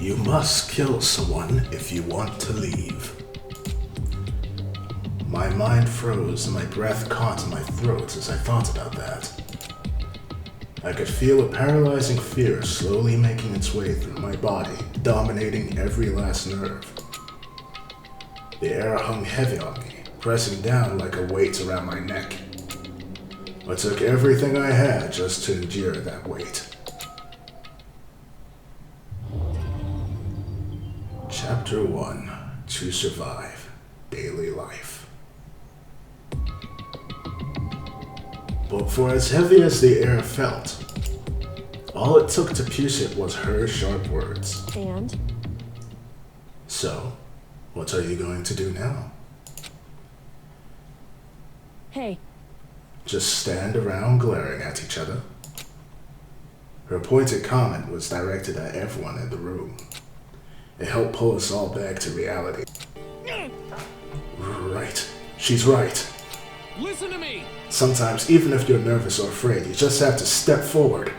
You must kill someone if you want to leave. My mind froze and my breath caught in my throat as I thought about that. I could feel a paralyzing fear slowly making its way through my body, dominating every last nerve. The air hung heavy on me, pressing down like a weight around my neck. I took everything I had just to endure that weight. Chapter 1: To Survive Daily Life. But for as heavy as the air felt, all it took to pierce it was her sharp words. And? So, what are you going to do now? Hey. Just stand around glaring at each other? Her pointed comment was directed at everyone in the room. It helped pull us all back to reality. Right. She's right. Listen to me! Sometimes, even if you're nervous or afraid, you just have to step forward.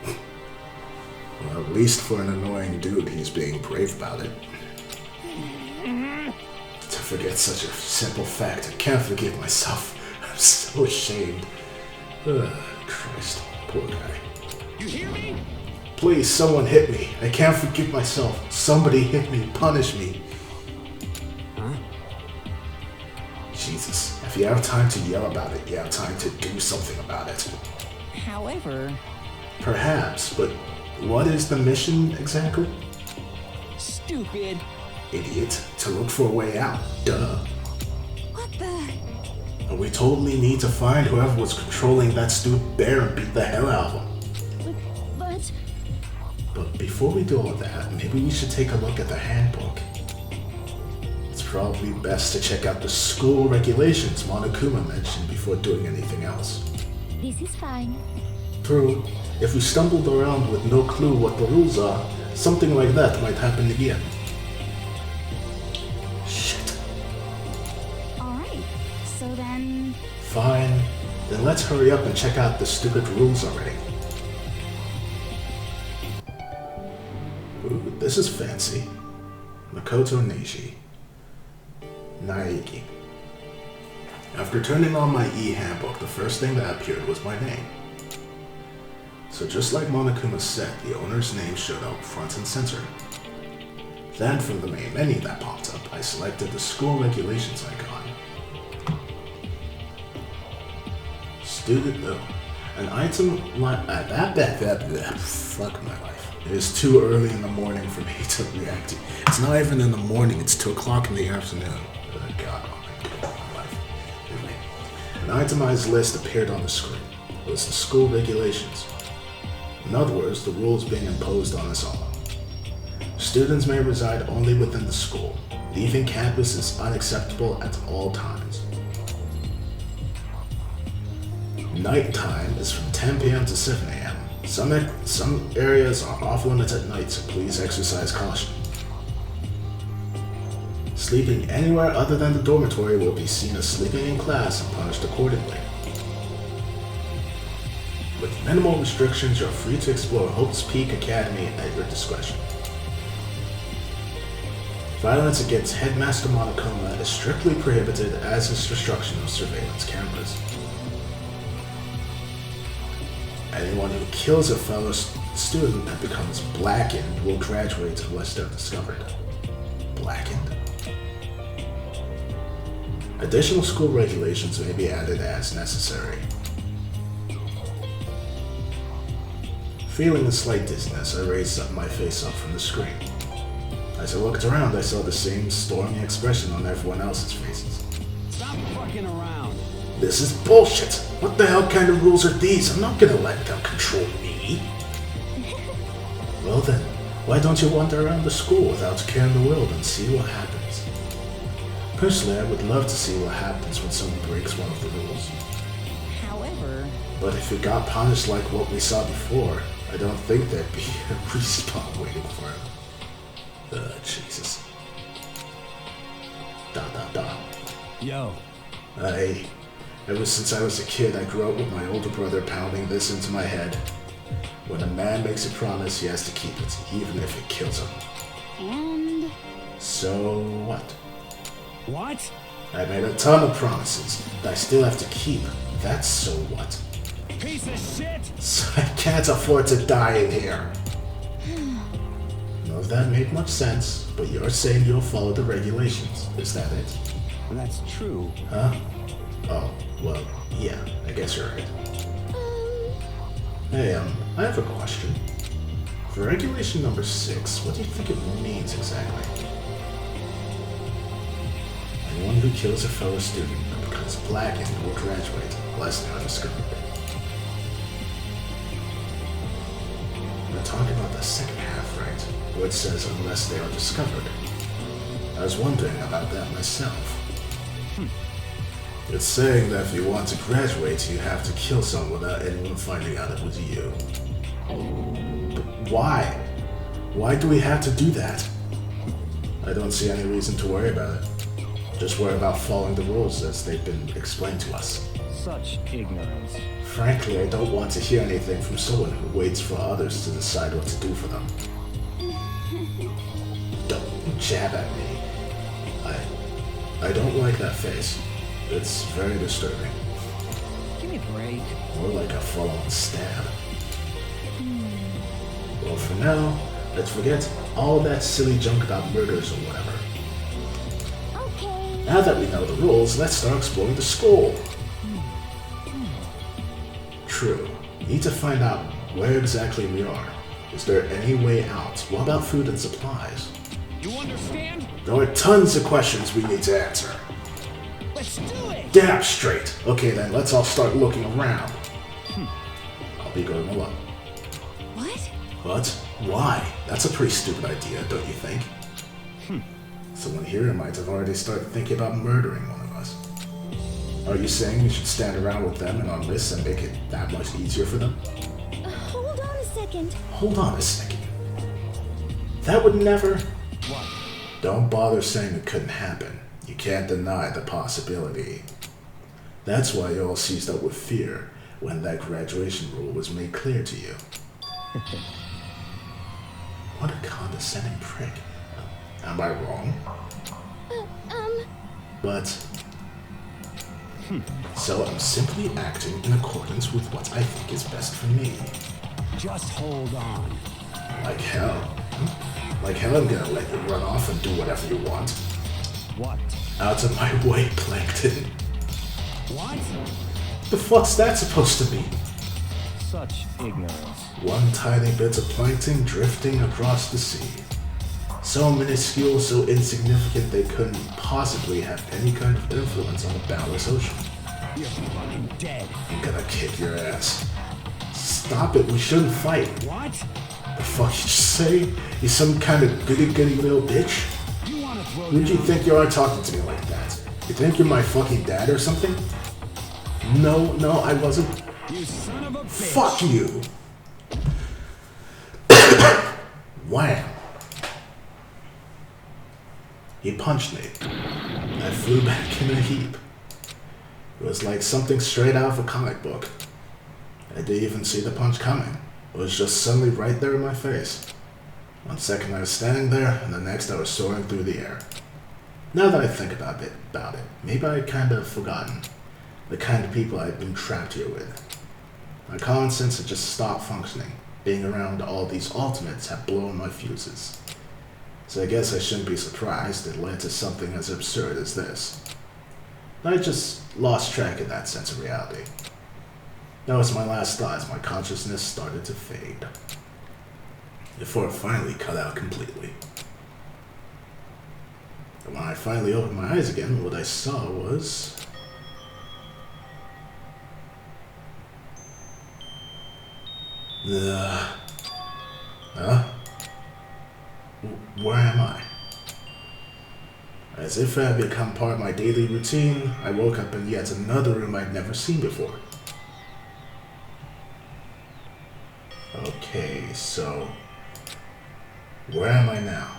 Well, at least for an annoying dude, he's being brave about it. To forget such a simple fact, I can't forgive myself. I'm so ashamed. Christ, poor guy. You hear me? Please, someone hit me. I can't forgive myself. Somebody hit me. Punish me. Huh? Jesus, if you have time to yell about it, you have time to do something about it. However... Perhaps, but what is the mission exactly? Stupid. Idiot. To look for a way out. Duh. What the... And we totally need to find whoever was controlling that stupid bear and beat the hell out of him. But before we do all that, maybe we should take a look at the handbook. It's probably best to check out the school regulations Monokuma mentioned before doing anything else. This is fine. True, if we stumbled around with no clue what the rules are, something like that might happen again. Shit. Alright, so then... Fine, then let's hurry up and check out the stupid rules already. Ooh, this is fancy. Makoto Neji. Naiki. After turning on my e-handbook, the first thing that appeared was my name. So just like Monokuma said, the owner's name showed up front and center. Then from the main menu that popped up, I selected the school regulations icon. Student though. An item like fuck my life. It is too early in the morning for me to react to. It's not even in the morning, it's 2 o'clock in the afternoon. Oh God, my life. Anyway, an itemized list appeared on the screen. It was the school regulations. In other words, the rules being imposed on us all. Students may reside only within the school. Leaving campus is unacceptable at all times. Nighttime is from 10 p.m. to 7 a.m. Some areas are off limits at night, so please exercise caution. Sleeping anywhere other than the dormitory will be seen as sleeping in class and punished accordingly. With minimal restrictions, you're free to explore Hope's Peak Academy at your discretion. Violence against Headmaster Monokuma is strictly prohibited, as is destruction of surveillance cameras. Anyone who kills a fellow student and becomes blackened will graduate unless they're discovered. Blackened? Additional school regulations may be added as necessary. Feeling a slight dizziness, I raised up my face up from the screen. As I looked around, I saw the same stormy expression on everyone else's faces. Stop fucking around. This is bullshit! What the hell kind of rules are these? I'm not gonna let them control me. Well then, why don't you wander around the school without caring the world and see what happens? Personally, I would love to see what happens when someone breaks one of the rules. However... But if it got punished like what we saw before, I don't think there'd be a respawn waiting for him. Jesus. Yo. Ever since I was a kid, I grew up with my older brother pounding this into my head. When a man makes a promise, he has to keep it, even if it kills him. And So what? What? I made a ton of promises that I still have to keep. That's so what? Piece of shit! So I can't afford to die in here. None of that made much sense, but you're saying you'll follow the regulations. Is that it? That's true. Huh? Oh, well, yeah, I guess you're right. Hey, I have a question. For regulation number 6, what do you think it means exactly? Anyone who kills a fellow student or becomes blackened will graduate, unless they are discovered. We're talking about the second half, right? Where it says unless they are discovered. I was wondering about that myself. It's saying that if you want to graduate, you have to kill someone without anyone finding out it was you. But why? Why do we have to do that? I don't see any reason to worry about it. Just worry about following the rules as they've been explained to us. Such ignorance. Frankly, I don't want to hear anything from someone who waits for others to decide what to do for them. Don't jab at me. I don't like that face. It's very disturbing. Give me a break. More like a full-on stab. Well, for now, let's forget all that silly junk about murders or whatever. okay. Now that we know the rules, let's start exploring the school. True. We need to find out where exactly we are. Is there any way out? What about food and supplies? You understand? There are tons of questions we need to answer. Let's do it! Damn straight. Okay then, let's all start looking around. I'll be going alone. What? What? Why? That's a pretty stupid idea, don't you think? Someone here might have already started thinking about murdering one of us. Are you saying we should stand around with them and on this and make it that much easier for them? Hold on a second. Hold on a second. That would never... What? Don't bother saying it couldn't happen. You can't deny the possibility. That's why you all seized up with fear when that graduation rule was made clear to you. What a condescending prick. Am I wrong? But... So I'm simply acting in accordance with what I think is best for me. Just hold on. Like hell. Like hell I'm gonna let you run off and do whatever you want. What? Out of my way, Plankton. What? The fuck's that supposed to mean? Such ignorance. One tiny bit of plankton drifting across the sea. So minuscule, so insignificant they couldn't possibly have any kind of influence on the boundless ocean. You're fucking dead. I'm gonna kick your ass. Stop it, we shouldn't fight. What? The fuck you just say? You're some kind of goody-goody little bitch? You wanna throw Who do you down? think you are talking to me like that? You think you're my fucking dad or something? No, I wasn't. You son of a bitch. Fuck you! Wham! He punched me. I flew back in a heap. It was like something straight out of a comic book. I didn't even see the punch coming. It was just suddenly right there in my face. One second I was standing there, and the next I was soaring through the air. Now that I think about it, maybe I kind of forgotten the kind of people I've been trapped here with. My common sense had just stopped functioning. Being around all these ultimates had blown my fuses. So I guess I shouldn't be surprised it led to something as absurd as this. I just lost track of that sense of reality. That was my last thought as my consciousness started to fade. Before it finally cut out completely. And when I finally opened my eyes again, what I saw was... Huh? Where am I? As if it had become part of my daily routine, I woke up in yet another room I'd never seen before. Okay, so... where am I now?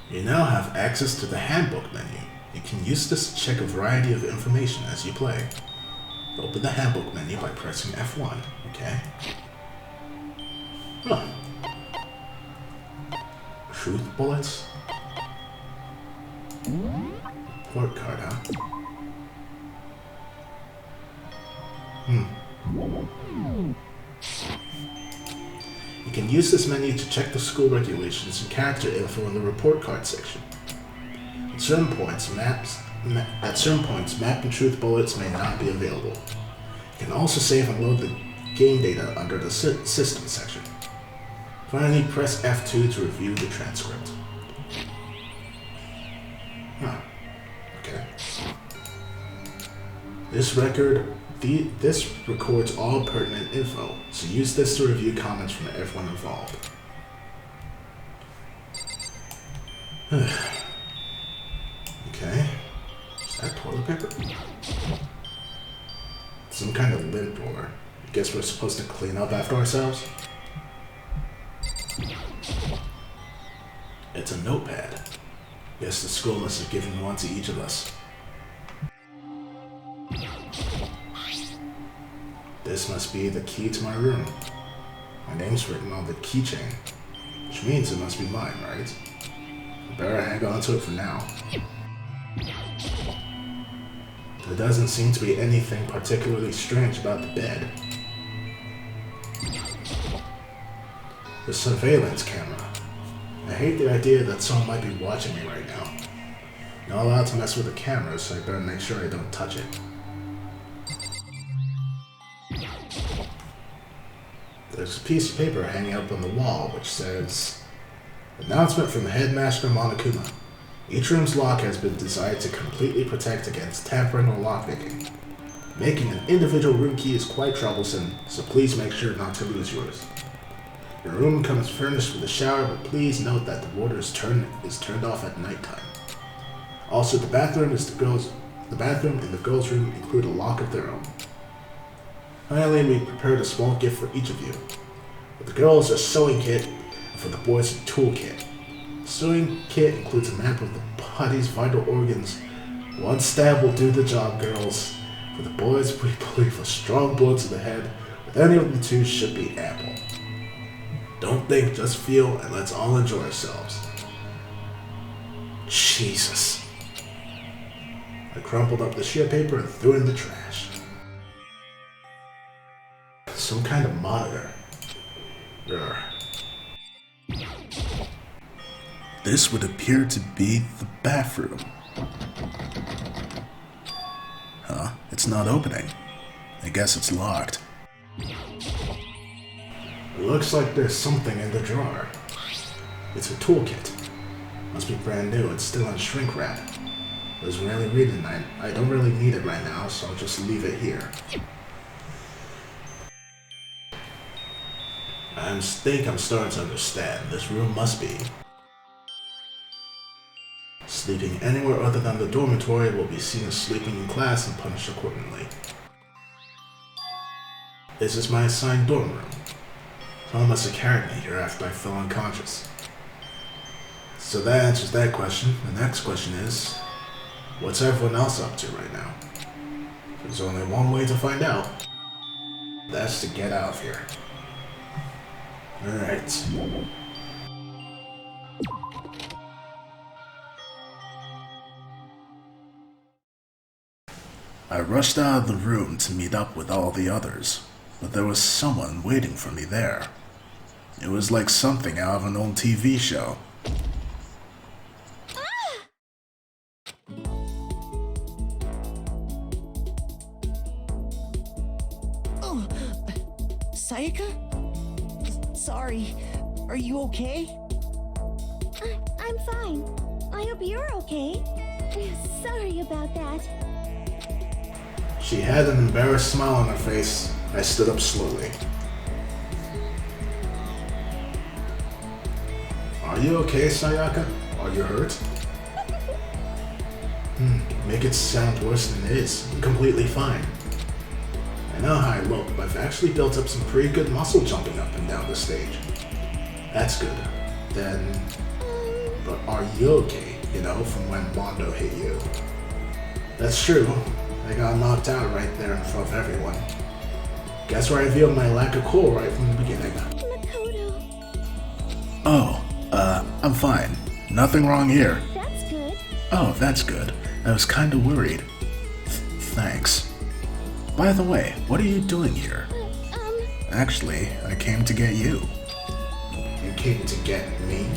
You now have access to the handbook menu. You can use this to check a variety of information as you play. Open the handbook menu by pressing F1. Okay. Huh. Truth bullets? Port card, huh? You can use this menu to check the school regulations and character info in the report card section. At certain points, map and truth bullets may not be available. You can also save and load the game data under the system section. Finally, press F2 to review the transcript. Huh. Okay. This records all pertinent info, so use this to review comments from everyone involved. Okay. Is that toilet paper? Some kind of lint roller. I guess we're supposed to clean up after ourselves? It's a notepad. Guess the school must have given one to each of us. This must be the key to my room. My name's written on the keychain, which means it must be mine, right? I better hang on to it for now. There doesn't seem to be anything particularly strange about the bed. The surveillance camera. I hate the idea that someone might be watching me right now. Not allowed to mess with the camera, so I better make sure I don't touch it. There's a piece of paper hanging up on the wall which says, "Announcement from Headmaster Monokuma. Each room's lock has been designed to completely protect against tampering or lockpicking. Making an individual room key is quite troublesome, so please make sure not to lose yours. Your room comes furnished with a shower, but please note that the water is turned off at nighttime. Also, the bathroom and the girls' room include a lock of their own. Finally, we prepared a small gift for each of you. For the girls, a sewing kit, and for the boys, a tool kit. The sewing kit includes a map of the body's vital organs. One stab will do the job, girls. For the boys, we believe a strong blow to the head with any of the two should be ample. Don't think, just feel, and let's all enjoy ourselves." Jesus. I crumpled up the sheet paper and threw it in the trash. Some kind of monitor. Urgh. This would appear to be the bathroom. Huh? It's not opening. I guess it's locked. It looks like there's something in the drawer. It's a toolkit. Must be brand new. It's still in shrink wrap. Doesn't really read it. I don't really need it right now, so I'll just leave it here. I think I'm starting to understand. This room must be. Sleeping anywhere other than the dormitory will be seen as sleeping in class and punished accordingly. This is my assigned dorm room. Someone must have carried me here after I fell unconscious. So that answers that question. The next question is, what's everyone else up to right now? There's only one way to find out. That's to get out of here. Alright. I rushed out of the room to meet up with all the others, but there was someone waiting for me there. It was like something out of an old TV show. Oh, Sayaka? Sorry, are you okay? I'm fine. I hope you're okay. Sorry about that. She had an embarrassed smile on her face. I stood up slowly. Are you okay, Sayaka? Are you hurt? Make it sound worse than it is. I'm completely fine. I know how I look, but I've actually built up some pretty good muscle jumping up and down the stage. That's good. Then... But are you okay, from when Mondo hit you? That's true. I got knocked out right there in front of everyone. Guess where I revealed my lack of cool right from the beginning. Makoto. Oh, I'm fine. Nothing wrong here. That's good. Oh, that's good. I was kinda worried. Thanks. By the way, what are you doing here? Actually, I came to get you. You came to get me?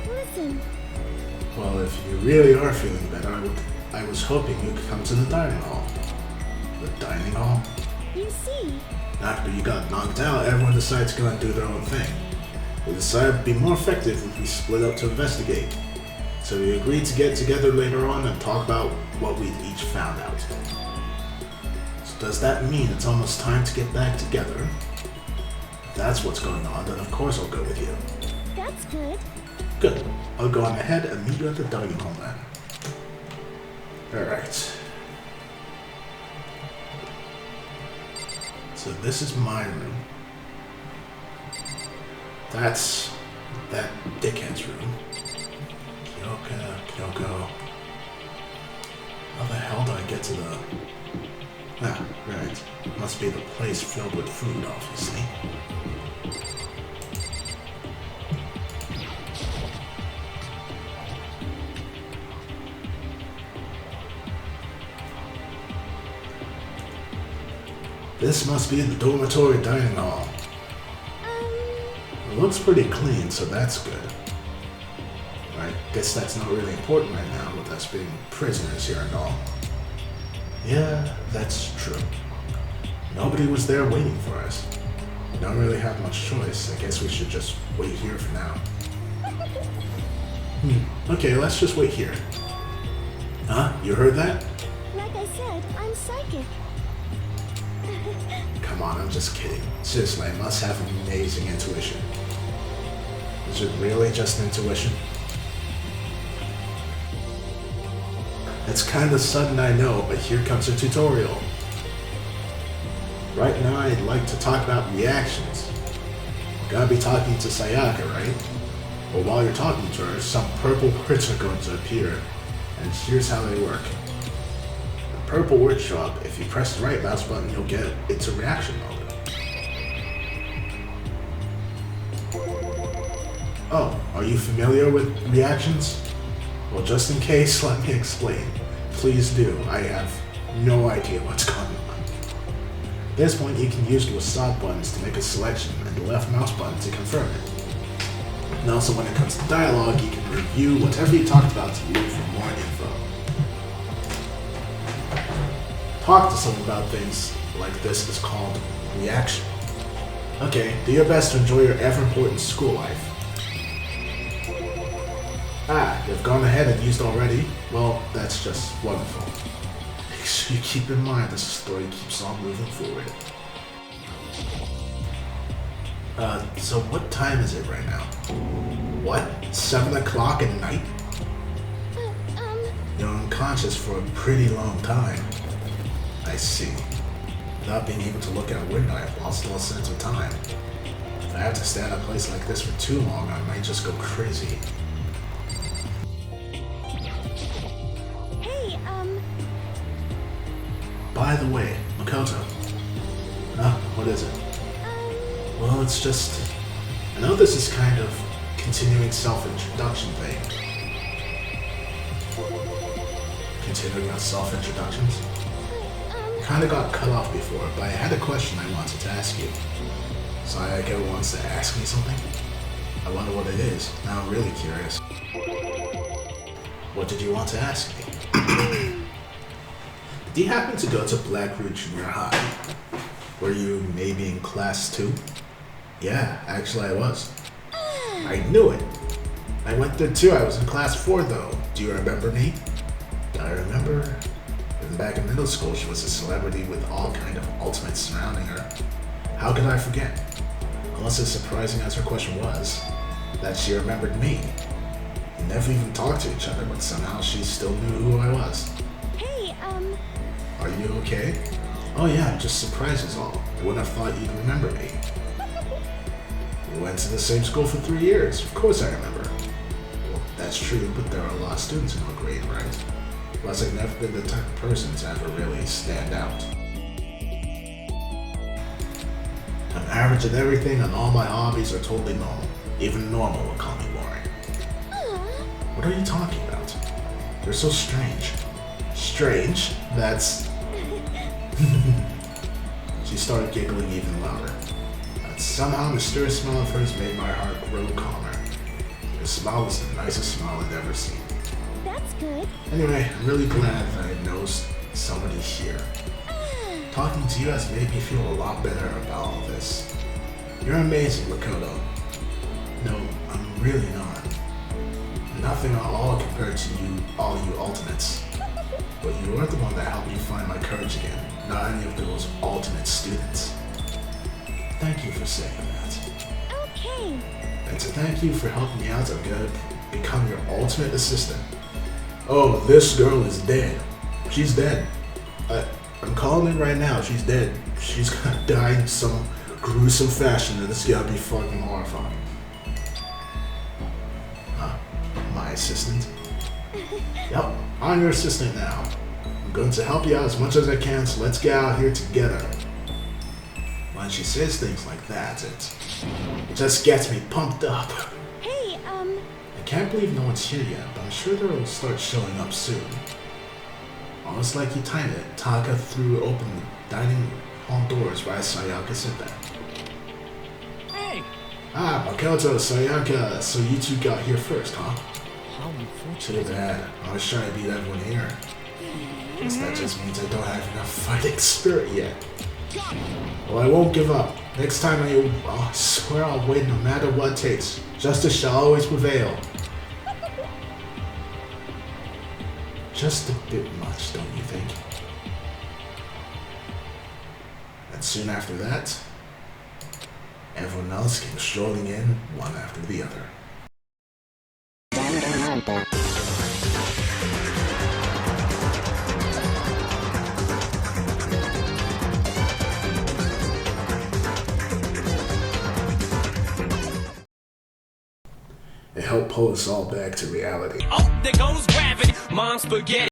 Listen. Well, if you really are feeling better, I was hoping you could come to the dining hall. The dining hall? You see. After you got knocked out, everyone decided to go and do their own thing. We decided it'd be more effective if we split up to investigate. So we agreed to get together later on and talk about what we each found out. So does that mean it's almost time to get back together? If that's what's going on, then of course I'll go with you. That's good. Good. I'll go on ahead and meet you at the dining hall then. Alright. So this is my room. That's that dickhead's room. Kyoko. How the hell do I get to the... Ah, right. Must be the place filled with food, obviously. This must be the dormitory dining hall. It looks pretty clean, so that's good. I guess that's not really important right now with us being prisoners here and all. Yeah, that's true. Nobody was there waiting for us. We don't really have much choice. I guess we should just wait here for now. Okay, let's just wait here. Huh? You heard that? Like I said, I'm psychic. Come on, I'm just kidding. Seriously, I must have amazing intuition. Is it really just intuition? It's kinda sudden, I know, but here comes a tutorial. Right now, I'd like to talk about reactions. Gotta be talking to Sayaka, right? Well, while you're talking to her, some purple words are going to appear, and here's how they work. The purple words show up. If you press the right mouse button, you'll get into reaction mode. Oh, are you familiar with reactions? Well, just in case, let me explain. Please do. I have no idea what's going on. At this point, you can use the stop buttons to make a selection and the left mouse button to confirm it. And also, when it comes to dialogue, you can review whatever you talked about to look for more info. Talk to someone about things like this is called reaction. Okay, do your best to enjoy your ever-important school life. Ah, you've gone ahead and used already? Well, that's just wonderful. Make sure you keep in mind this story keeps on moving forward. So what time is it right now? What? 7 o'clock at night? You're unconscious for a pretty long time. I see. Without being able to look out a window, I've lost all sense of time. If I have to stay in a place like this for too long, I might just go crazy. By the way, Makoto. Huh? What is it? Well, it's just... I know this is kind of continuing self-introduction thing. Continuing on self-introductions? Kinda got cut off before, but I had a question I wanted to ask you. Sayaka wants to ask me something? I wonder what it is. Now I'm really curious. What did you want to ask me? Do you happen to go to Blackroot Junior High? Were you maybe in class 2? Yeah, actually I was. I knew it. I went there too. I was in class 4 though. Do you remember me? I remember. Even back in middle school, she was a celebrity with all kind of ultimates surrounding her. How could I forget? Almost as surprising as her question was, that she remembered me. We never even talked to each other, but somehow she still knew who I was. Hey, Are you okay? Oh yeah, I'm just surprised is all. I wouldn't have thought you'd remember me. We went to the same school for 3 years. Of course I remember. Well, that's true, but there are a lot of students in our grade, right? Plus, I've never been the type of person to ever really stand out. I'm average at everything, and all my hobbies are totally normal. Even normal would call me boring. What are you talking about? You're so strange. Strange? That's... She started giggling even louder. That somehow mysterious smile of hers made my heart grow calmer. Her smile was the nicest smile I'd ever seen. That's good. Anyway, I'm really glad that I know somebody here. Talking to you has made me feel a lot better about all this. You're amazing, Makoto. No, I'm really not. Nothing at all compared to you, all you ultimates. But you are the one that helped me find my courage again, not any of those alternate students. Thank you for saying that. Okay. And to thank you for helping me out, I'm gonna become your ultimate assistant. Oh, this girl is dead. She's dead. I'm calling it right now. She's dead. She's gonna die in some gruesome fashion, and it's gonna be fucking horrifying. Huh? My assistant? Yep, I'm your assistant now. I'm going to help you out as much as I can, so let's get out here together. When she says things like that, it just gets me pumped up. Hey, I can't believe no one's here yet, but I'm sure they'll start showing up soon. Almost like you timed it, Taka threw open the dining hall doors while Sayaka sit there. Hey! Ah, Makoto, Sayaka, so you two got here first, huh? How Too unfortunate. bad. I was trying to beat everyone here. Guess that just means I don't have enough fighting spirit yet. Well, I won't give up. Next time I swear I'll win no matter what it takes. Justice shall always prevail. Just a bit much, don't you think? And soon after that, everyone else came strolling in, one after the other. Danganronpa. It helped pull us all back to reality. Oh, there goes gravity. Mom's spaghetti.